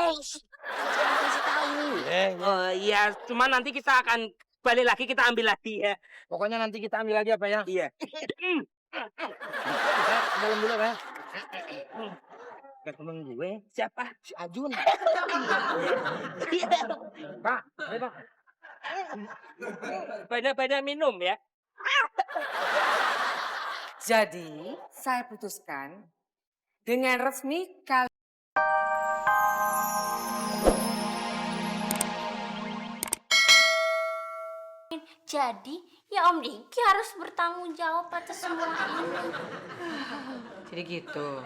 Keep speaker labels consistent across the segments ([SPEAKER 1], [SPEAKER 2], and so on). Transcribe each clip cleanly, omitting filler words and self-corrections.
[SPEAKER 1] Kasih tahu.
[SPEAKER 2] Oh iya, cuma nanti kita akan balik lagi, kita ambil lagi ya.
[SPEAKER 1] Pokoknya nanti kita ambil lagi apa ya?
[SPEAKER 2] Iya.
[SPEAKER 1] Saya ke dalam dulu ya.
[SPEAKER 2] Ke temen gue, siapa?
[SPEAKER 1] Si Ajun.
[SPEAKER 2] Iya.
[SPEAKER 1] Pak, ayo Pak.
[SPEAKER 2] Banyak-banyak minum ya.
[SPEAKER 3] Jadi, saya putuskan dengan resmi kali.
[SPEAKER 4] Jadi, ya Om Diki harus bertanggung jawab atas semua ini.
[SPEAKER 3] Jadi gitu.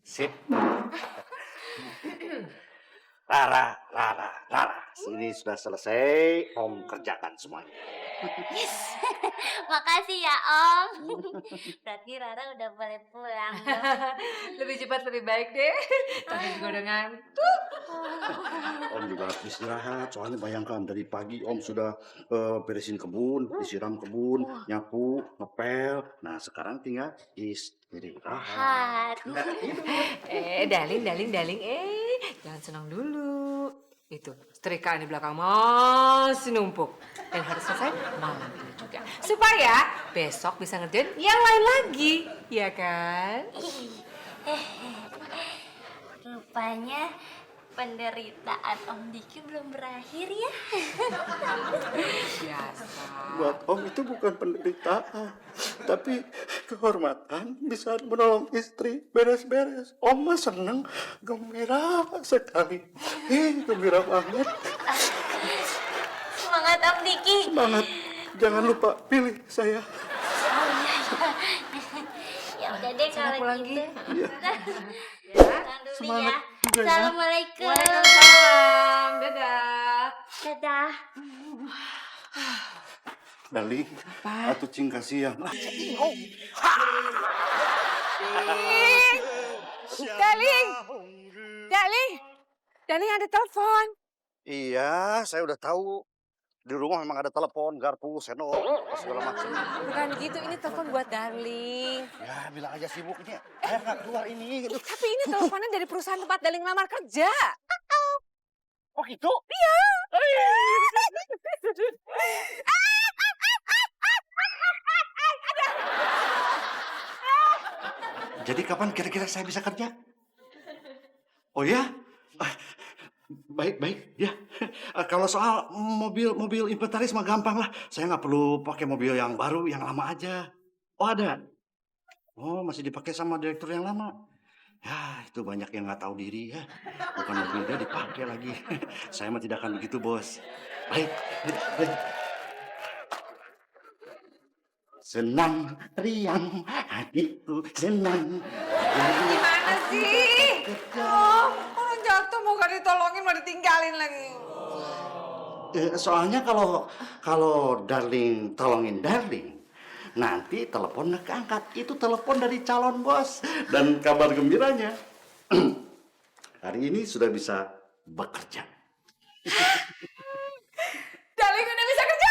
[SPEAKER 5] Sip. Rara. Sini sudah selesai, Om kerjakan semuanya.
[SPEAKER 4] Yes, makasih ya Om. Berarti Rara udah boleh pulang.
[SPEAKER 3] Lebih cepat lebih baik deh. Tadi juga udah ngantuk.
[SPEAKER 5] Om juga harus istirahat, soalnya bayangkan dari pagi Om sudah beresin kebun, disiram kebun, nyapu, ngepel. Nah sekarang tinggal istirahat.
[SPEAKER 3] Darling. Jangan senang dulu. Itu, setrikaan di belakang masih numpuk. Dan harus selesai malam ini juga. Supaya besok bisa ngerjain yang lain lagi. Ya kan?
[SPEAKER 4] Rupanya penderitaan Om Diki belum berakhir ya.
[SPEAKER 3] Biasa.
[SPEAKER 5] Buat Om itu bukan penderitaan, tapi kehormatan bisa menolong istri beres-beres. Om mah seneng, gembira sekali. Gembira banget.
[SPEAKER 4] Semangat Om Diki.
[SPEAKER 5] Semangat. Jangan lupa pilih saya.
[SPEAKER 4] Oh iya. Ya udah deh kalau
[SPEAKER 3] pulang,
[SPEAKER 4] gitu.
[SPEAKER 5] Iya.
[SPEAKER 4] Pulang dulu
[SPEAKER 5] Semangat
[SPEAKER 4] ya.
[SPEAKER 5] juga ya.
[SPEAKER 4] Assalamualaikum.
[SPEAKER 3] Waalaikumsalam. Dadah.
[SPEAKER 4] Dadah.
[SPEAKER 5] Dali, atuh cing kasihan.
[SPEAKER 3] Darling ada telepon.
[SPEAKER 5] Iya, saya udah tahu. Di rumah memang ada telepon, garpu, sendok, segala macam.
[SPEAKER 3] Bukan gitu, ini telepon buat Darling.
[SPEAKER 5] Ya, bilang aja sibuk ini. Ayo nggak keluar ini.
[SPEAKER 3] Tapi ini teleponnya dari perusahaan tempat Darling lamar kerja.
[SPEAKER 5] Oh gitu? Jadi kapan kira-kira saya bisa kerja? Oh ya? Baik ya. Kalau soal mobil inventaris mah gampang lah. Saya nggak perlu pakai mobil yang baru, yang lama aja. Oh ada? Oh masih dipakai sama direktur yang lama. Ya itu banyak yang nggak tahu diri ya. Bukan mobilnya dipakai lagi. Saya mah tidak akan begitu bos. Baik. Senang riang hatiku senang.
[SPEAKER 3] Gimana sih? Oh, orang jatuh mau gak ditolongin mau ditinggalin lagi.
[SPEAKER 5] Soalnya kalau Darling tolongin Darling, nanti telepon nggak keangkat. Itu telepon dari calon bos. Dan kabar gembiranya, hari ini sudah bisa bekerja.
[SPEAKER 3] Darling udah bisa kerja.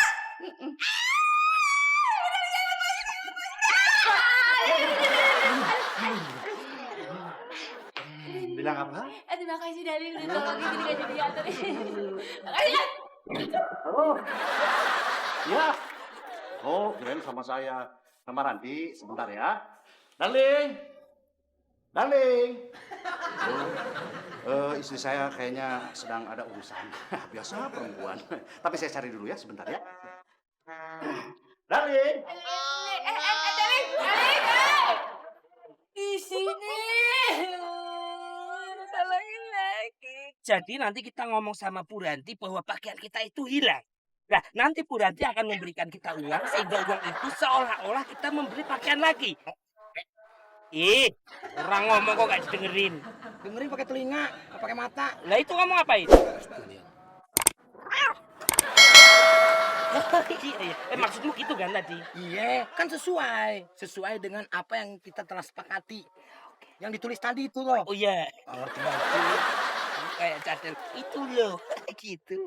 [SPEAKER 5] Bilang apa?
[SPEAKER 4] Terima kasih Darling udah tolongin jadi gak jadi atur. Makasih ya.
[SPEAKER 5] Halo. Ya. Oh, kirain sama saya. Sama Ranti, sebentar ya. Darling. Istri saya kayaknya sedang ada urusan. Biasa perempuan. Tapi saya cari dulu ya, sebentar ya. Darling.
[SPEAKER 3] Darling. Di sini. Tolongin lagi.
[SPEAKER 2] Jadi nanti kita ngomong sama Bu Ranti bahwa pakaian kita itu hilang. Nah, nanti Bu Ranti akan memberikan kita uang sehingga uang itu seolah-olah kita membeli pakaian lagi. Orang ngomong kok gak didengerin.
[SPEAKER 1] Dengerin pakai telinga, nggak pakai mata.
[SPEAKER 2] Lah itu ngomong apa itu? Maksudmu gitu kan tadi?
[SPEAKER 1] Iya, kan sesuai dengan apa yang kita telah sepakati. Yang ditulis tadi itu loh.
[SPEAKER 2] Oh iya.
[SPEAKER 1] Oh, tinggal itu.
[SPEAKER 2] Kayak cadel itu loh. Gitu.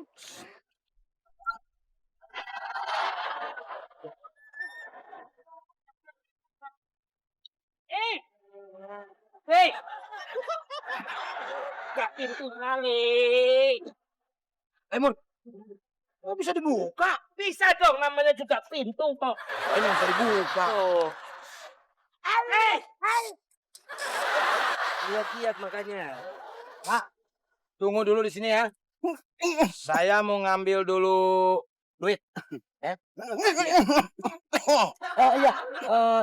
[SPEAKER 2] Hei. buka pintu kali.
[SPEAKER 1] Mun, kok bisa dibuka?
[SPEAKER 2] Bisa dong, namanya juga pintu kok.
[SPEAKER 1] Ini bisa dibuka.
[SPEAKER 2] Oh. Lihat-lihat makanya.
[SPEAKER 1] Pak, tunggu dulu di sini ya. Saya mau ngambil dulu duit. Iya,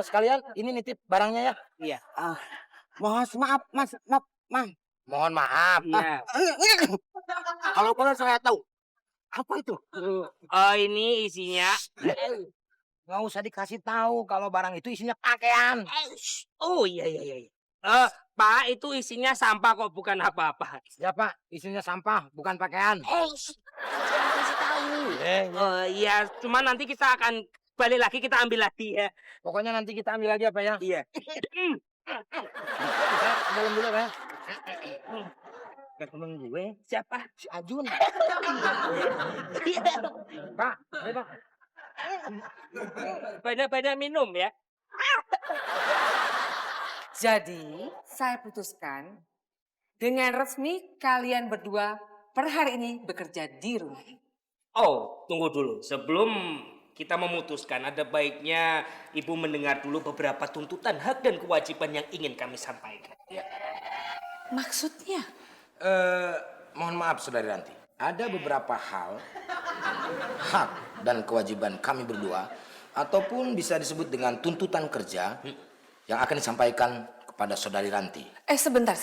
[SPEAKER 1] sekalian ini nitip barangnya ya.
[SPEAKER 2] Iya.
[SPEAKER 1] Mohon maaf, Mas. Mohon maaf.
[SPEAKER 2] Iya.
[SPEAKER 1] Kalau boleh saya tahu, apa itu?
[SPEAKER 2] Oh, ini isinya.
[SPEAKER 1] Nggak usah dikasih tahu kalau barang itu isinya pakaian.
[SPEAKER 2] Oh, iya. Pak, itu isinya sampah kok, bukan apa-apa.
[SPEAKER 1] Ya Pak, isinya sampah, bukan pakaian.
[SPEAKER 2] Kasih tahu. Oh, iya, cuma nanti kita akan balik lagi, kita ambil lagi ya.
[SPEAKER 1] Pokoknya nanti kita ambil lagi apa ya?
[SPEAKER 2] Iya.
[SPEAKER 1] Saya ke dalam dulu ya.
[SPEAKER 2] Ke temen gue. Siapa?
[SPEAKER 1] Si Ajun. Pak, ayo Pak.
[SPEAKER 2] Banyak-banyak minum ya.
[SPEAKER 3] Jadi, saya putuskan dengan resmi kalian berdua per hari ini bekerja di rumah.
[SPEAKER 2] Oh, tunggu dulu. Sebelum kita memutuskan, ada baiknya Ibu mendengar dulu beberapa tuntutan hak dan kewajiban yang ingin kami sampaikan.
[SPEAKER 3] Maksudnya?
[SPEAKER 1] Mohon maaf Saudari Ranti. Ada beberapa hal, hak dan kewajiban kami berdua, ataupun bisa disebut dengan tuntutan kerja yang akan disampaikan kepada Saudari Ranti.
[SPEAKER 3] Sebentar.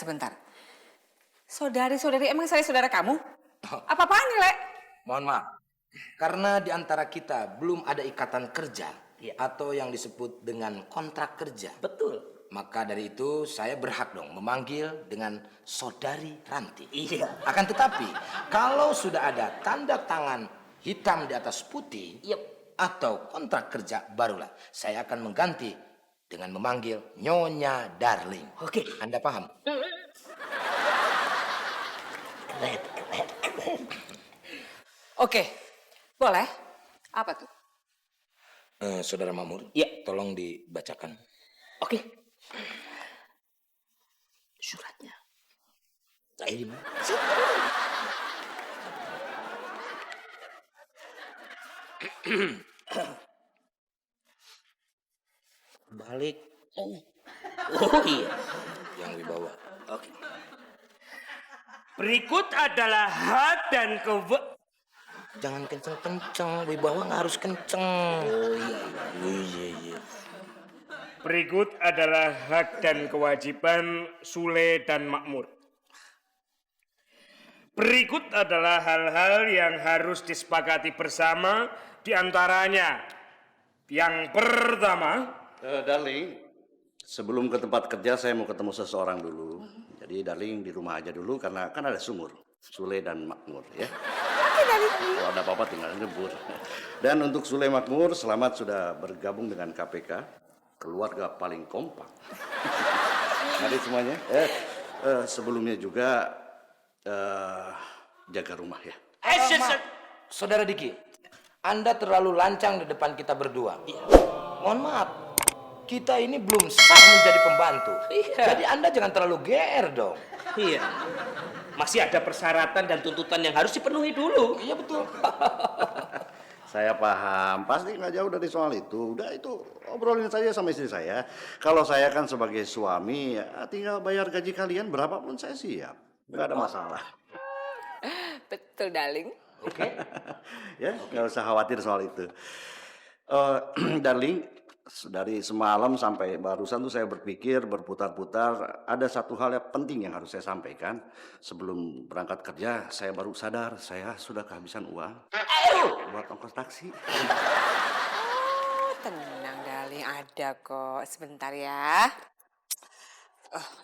[SPEAKER 3] Saudari, emang saya saudara kamu? Apa-apaan nih, Le?
[SPEAKER 1] Mohon maaf, karena di antara kita belum ada ikatan kerja atau yang disebut dengan kontrak kerja.
[SPEAKER 2] Betul.
[SPEAKER 1] Maka dari itu saya berhak dong memanggil dengan Saudari Ranti.
[SPEAKER 2] Iya.
[SPEAKER 1] Akan tetapi kalau sudah ada tanda tangan hitam di atas putih atau kontrak kerja, barulah saya akan mengganti dengan memanggil Nyonya Darling.
[SPEAKER 2] Oke.
[SPEAKER 1] Anda paham?
[SPEAKER 3] Oke, boleh. Apa tuh?
[SPEAKER 1] Saudara Makmur, tolong dibacakan.
[SPEAKER 2] Oke.
[SPEAKER 1] Suratnya. Ini
[SPEAKER 2] Balik. Oh iya.
[SPEAKER 1] yang dibawa.
[SPEAKER 2] Oke. Berikut adalah hak dan
[SPEAKER 1] Jangan kenceng-kenceng, wibawa nggak harus kenceng. Oh iya.
[SPEAKER 2] Berikut adalah hak dan kewajiban Sule dan Makmur. Berikut adalah hal-hal yang harus disepakati bersama, di antaranya yang pertama.
[SPEAKER 5] Darling, sebelum ke tempat kerja saya mau ketemu seseorang dulu. Jadi Darling di rumah aja dulu karena kan ada sumur. Sule dan Makmur ya.
[SPEAKER 3] Oke, Darling.
[SPEAKER 5] Kalau ada apa-apa tinggal nyebur. Dan untuk Sule Makmur, selamat sudah bergabung dengan KPK. Keluarga paling kompak. Mari semuanya. Sebelumnya juga jaga rumah ya.
[SPEAKER 1] Saudara Diki, Anda terlalu lancang di depan kita berdua. Mohon maaf, kita ini belum sah menjadi pembantu. Jadi Anda jangan terlalu GR dong.
[SPEAKER 2] Iya. Masih ada persyaratan dan tuntutan yang harus dipenuhi dulu.
[SPEAKER 1] Iya betul.
[SPEAKER 5] Saya paham, pasti nggak jauh dari soal itu. Udah itu obrolin saja sama istri saya. Kalau saya kan sebagai suami, ya tinggal bayar gaji kalian berapapun saya siap. Nggak ada masalah.
[SPEAKER 3] Betul, Darling.
[SPEAKER 1] Oke.
[SPEAKER 5] Ya, nggak usah khawatir soal itu. Darling, dari semalam sampai barusan tuh saya berpikir, berputar-putar, ada satu hal yang penting yang harus saya sampaikan. Sebelum berangkat kerja, saya baru sadar saya sudah kehabisan uang buat ongkos taksi.
[SPEAKER 3] Oh, tenang, Darling. Ada kok. Sebentar ya.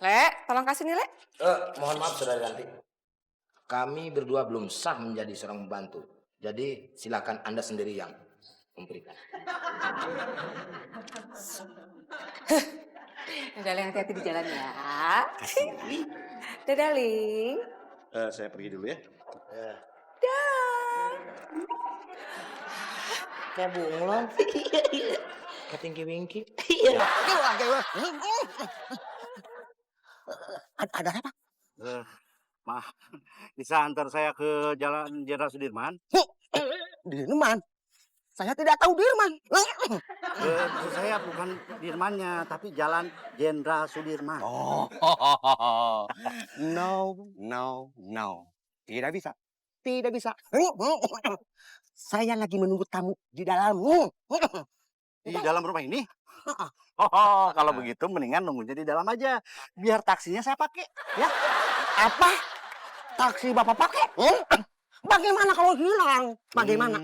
[SPEAKER 3] Le, tolong kasih nih, Le.
[SPEAKER 1] Mohon maaf Saudara Ranti. Kami berdua belum sah menjadi seorang pembantu. Jadi silakan Anda sendiri yang memberikan.
[SPEAKER 3] Darling, hati-hati di jalan ya. Dadah, Darling.
[SPEAKER 5] Saya pergi dulu ya.
[SPEAKER 1] Kayak bunglon. Kayak tinggi-wingki.
[SPEAKER 6] Ada apa?
[SPEAKER 5] Maaf, bisa antar saya ke Jalan Jenderal Sudirman?
[SPEAKER 6] Dirman? Saya tidak tahu Dirman.
[SPEAKER 5] Maksud saya bukan Dirmannya, tapi Jalan Jenderal Sudirman.
[SPEAKER 6] Oh, no, no, no. Tidak bisa. Tidak bisa. Saya lagi menunggu tamu di dalam.
[SPEAKER 5] Di dalam rumah ini? Oh, kalau begitu mendingan nunggunya di dalam aja. Biar taksinya saya pakai, ya.
[SPEAKER 6] Apa? Taksi Bapak pakai? Bagaimana kalau hilang? Bagaimana?